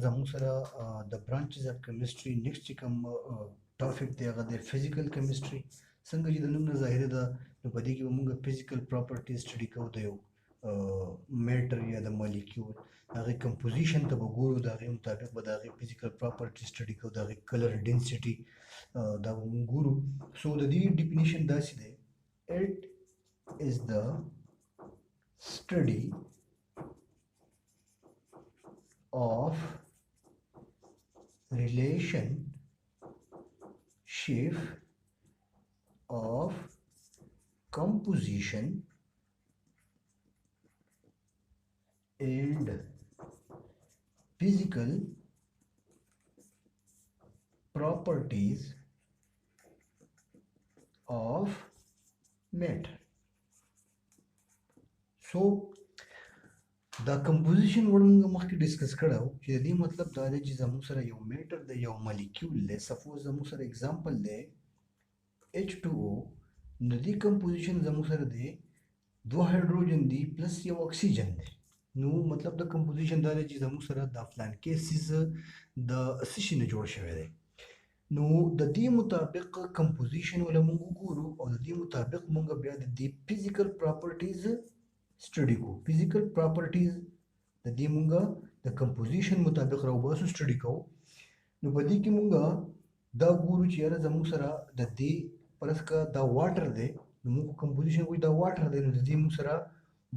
زموږ سره د برانچز اف کیمستري نیکسټ چې کوم ټاپک دی هغه د فزیکل کیمستري. څنګه چې د نوم نه ظاهره ده نو په دې کې به موږ فزیکل پراپرټیز سټډي کوو د یو میټر یا د مالیکیول هغه کمپوزیشن ته به ګورو، د هغې مطابق به د هغې فزیکل پراپرټیز سټډي کوو، د هغې کلر ډینسټي دا به موږ ګورو. سو د دې ډیفینیشن داسې دی: اټ از د study of relationship of composition and physical properties of matter. So دا کمپوزیشن ور موږ مخکې ډسکس کړو چې د دې مطلب دا دی چې زموږ سره یو میټر دی، یو مالیکیول دی. سپوز زموږ سره اگزامپل دی H2O. نو دې کمپوزیشن زموږ سره دی 2 هایدروجن دی پلس یو اکسیجن دی. نو مطلب د کمپوزیشن دا دی چې زموږ سره د فلان کیسز د سشي نه جوړ شوی دی. نو د دې مطابق کمپوزیشن ولا موږ ګورو او د دې مطابق موږ بیا د دې فزیکل پراپرټیز سټډي کو. فزیکل پراپرټیز د دې مونږه د کمپوزیشن مطابق راوباسو، سټډي کو. نو په دې کې مونږه دا ګورو چې یاره زموږ سره د دې پرس کا دا واټر دی، نو موږ کمپوزیشن کوی دا واټر دی، نو د دې موږ سره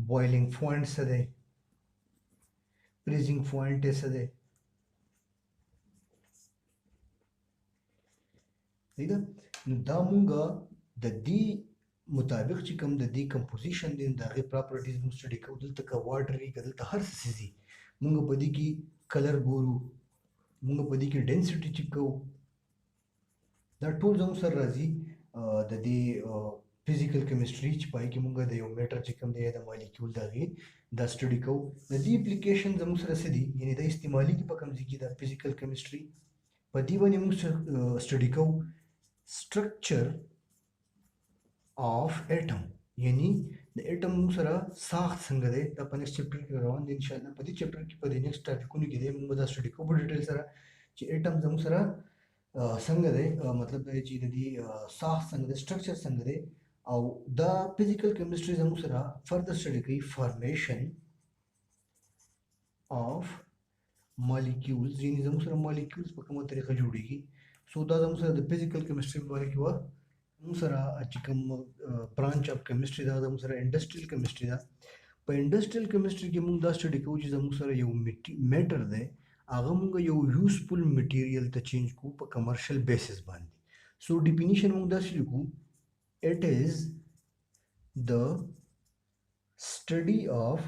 بویلینګ پوینټ څه دی، فریزینګ پوینټ څه دی، صحیح ده. نو دا مونږه د دې مطابق چې کوم د دې کمپوزیشن دی د هغې پراپرټیز موږ سټډي کوو. دلته که واټر وي که دلته هر څه څیز وي، موږ په دې کې کلر ګورو، موږ په دې کې ډینسټي چیک کوو. دا ټول زموږ سره راځي د دې فزیکل کیمستري چې پای کې موږ د یو میټر چې کوم دی د مالیکیول د هغې دا سټډي کوو. د دې اپلیکیشن زموږ سره څه دي، یعنې دا استعمالي کې په کوم ځای کې د فزیکل کیمستري په دې باندې موږ سټډي کوو structure of atom، یعنی د اټم موږ سره ساخت څنګه دی دا په نیکسټ چپټر کې روان دی. ان شاء الله په دې چپټر کې په دې نیکسټ ټاپکونو کې دی موږ دا سټډي کوو په ډیټیل سره چې اټم زموږ سره څنګه دی، مطلب دا چې د دې ساخت څنګه دی، سټرکچر څنګه دی. او دا فزیکل کیمستري زموږ سره فردر سټډي کوي فارمیشن آف مالیکیولز، یعنی زموږ سره مالیکیولز په کومه طریقه جوړیږي. سو دا زموږ سره د فزیکل کیمستري په باره کې وه. موږ سره چې کوم برانچ اف کیمستري دا زموږ سره انډسټریل کیمستري ده. په انډسټریل کیمستري کې موږ دا سټډي کوو چې زموږ سره یو میټر دی، هغه موږ یو یوزفل میټیریل ته چینج کوو په کمرشل بیسس باندې. سو ډیفینیشن موږ داسې لیکو: اټ از د study of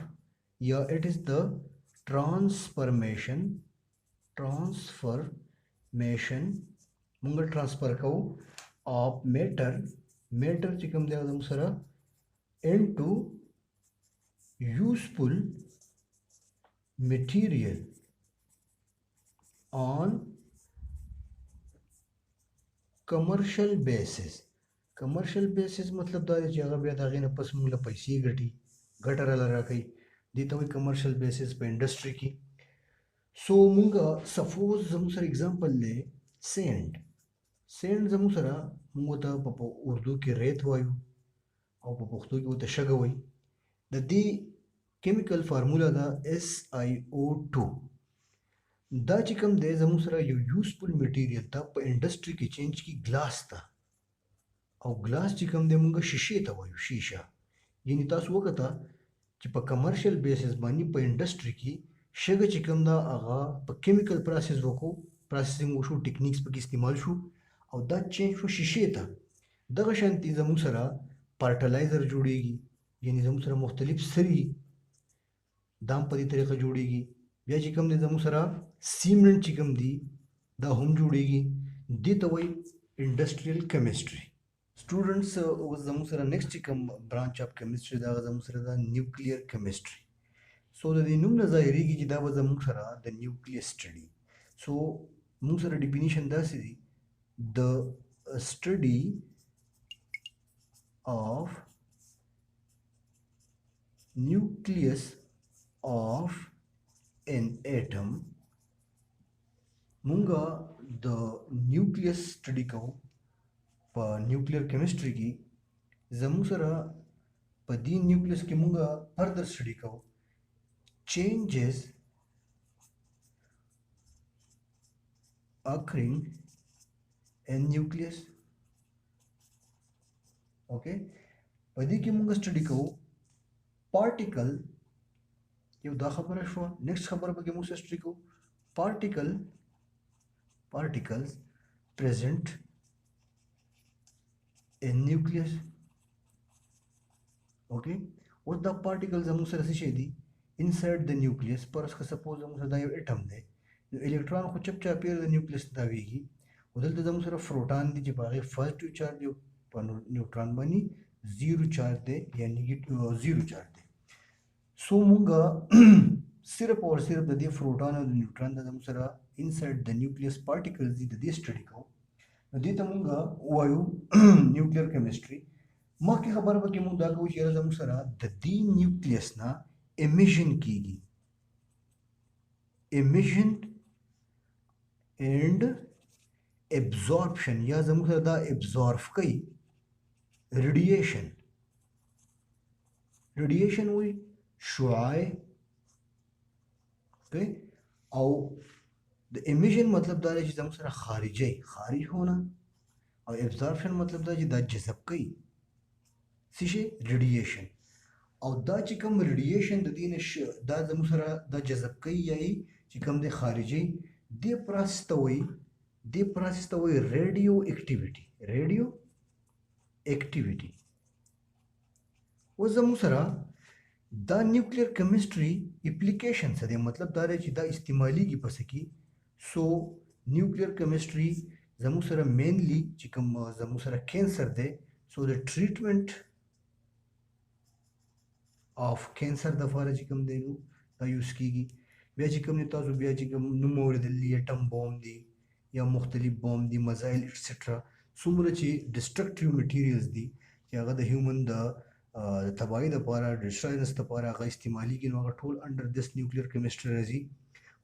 یا it is the transformation مونږ ټرانسفر کوو of matter چې کوم دی زموږ سره into useful material on commercial basis. کمرشل بیسس مطلب دا دی چې هغه بیا د هغې نه پس موږ له پیسې ګټي، ګټه راله راکوي، دې ته وایي کمرشل بیسس په انډسټري کې. سو موږ سپوز زموږ سره اگزامپل دی سینډ. سینډ زموږ سره موږ ته په اردو کې ریت وایو او په پښتو کې ورته شګه وایي. د دې کیمیکل فارمولا ده SiO2. دا چې کوم دی زموږ سره یو یوزفل میټیریل ته په انډسټري کې چینج کی ګلاس ته، او ګلاس چې کوم دی موږ شیشې ته وایو، شیشه. یعنی تاسو وکړه چې په کمرشل بیسس باندې په انډسټري کې شګه چې کوم ده هغه په کیمیکل پروسس وکړو، پروسسینګ وشو، ټیکنیکس پکې استعمال شو او دا چینج شو شیشې ته. دغه شانتي زموږ سره پارټلایزر جوړیږي، یعنی زموږ سره مختلف سري دام په دې طریقه جوړیږي. بیا چې کوم دی زموږ سره سیمنټ چې کوم دی دا هم جوړیږي، دې ته وایي انډسټریل کیمستري. سټوډنټس اوس زموږ سره نیکسټ چې کوم برانچ اف کیمستري دا زموږ سره ده نیوکلیر کیمستري. سو د دې نوم نه ظاهریږي چې دا به زموږ سره د نیوکلیس سټډي. سو موږ سره ډیفینیشن داسې دی: د study of nucleus of an atom مونږه د نیوکلیس سټډي کوو په نیوکلیر کیمستري کې زموږ سره په دې نیوکلیس کې مونږه فردر سټډي کوو changes occurring in nucleus. okay په دې کې مونږ سټډي کوو پارټیکل یو دا خبره شو نیکسټ خبره به موږ سټډي کوو particles present in nucleus. okay اوس دا پارټیکل زموږ سره څه شي دي inside the nucleus. پر اسکه سپوز زموږ سره دا یو اټم دی نو الکترون خو چپ چاپیر د نیوکلیس تاویږي او دلته زموږ سره پروټون دي چې په هغې پازیټیو چارج دی په نیوټران باندې زیرو چارج دی یا نیګیټیو زیرو چارج دی. سو مونږه صرف او صرف د دې پروټون او د نیوټران د زموږ سره inside the nucleus particles دي د دې سټډي کوو. نو دې ته مونږه وایو نیوکلیر کیمستري. مخکې خبره به کې مونږ دا کوو چې یاره زموږ سره د دې نیوکلیس نه emission کیږي emission and absorption یا زموږ سره دا absorb کوي radiation وي شعاع او د emission مطلب دا دی چې زموږ سره خارج هونه او absorption مطلب دا چې دا جذب کوي څه شي radiation او دا چې کوم ریډیشن د دې نه دا زموږ سره دا جذب کوي یا چې کوم دی خارجي دې پروسس ته وایي ریډیو اکټیویټي. اوس زموږ سره دا نیوکلیر کیمستري اپلیکیشن څه دی مطلب دا دی چې دا استعمالیږي پس کې. سو نیوکلیر کیمستري زموږ سره مینلی چې کوم زموږ سره کینسر دی سو د ټریټمنټ of cancer د فاره چې کوم دی نو دا یوز کیږي. بیا چې کوم تاسو بیا چې کوم نوم اوریدلی اټم بوم دی یا مختلف بوم دی مزایل ایټسټرا څومره چې ډسټرکټیو میټیریلز دي چې هغه د هیومن د تباہی لپاره ډسټرایلنس لپاره هغه استعمالیږي نو هغه ټول انډر دس نیوکلیر کیمستري راځي.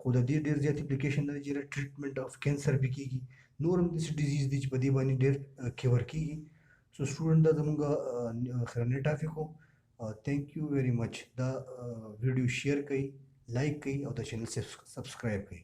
خو د دې ډېر زیات اپلیکیشن دی چې ټریټمنټ اف کینسر به کیږي نور هم داسې ډیزیز دي چې په دې باندې ډېر کیور کیږي. سو سټوډنټ دا زموږ اخرنی ټاپک و. thank you very much. دا ویډیو شیئر کړئ لایک کړئ او د چینل سبسکرایب کړئ.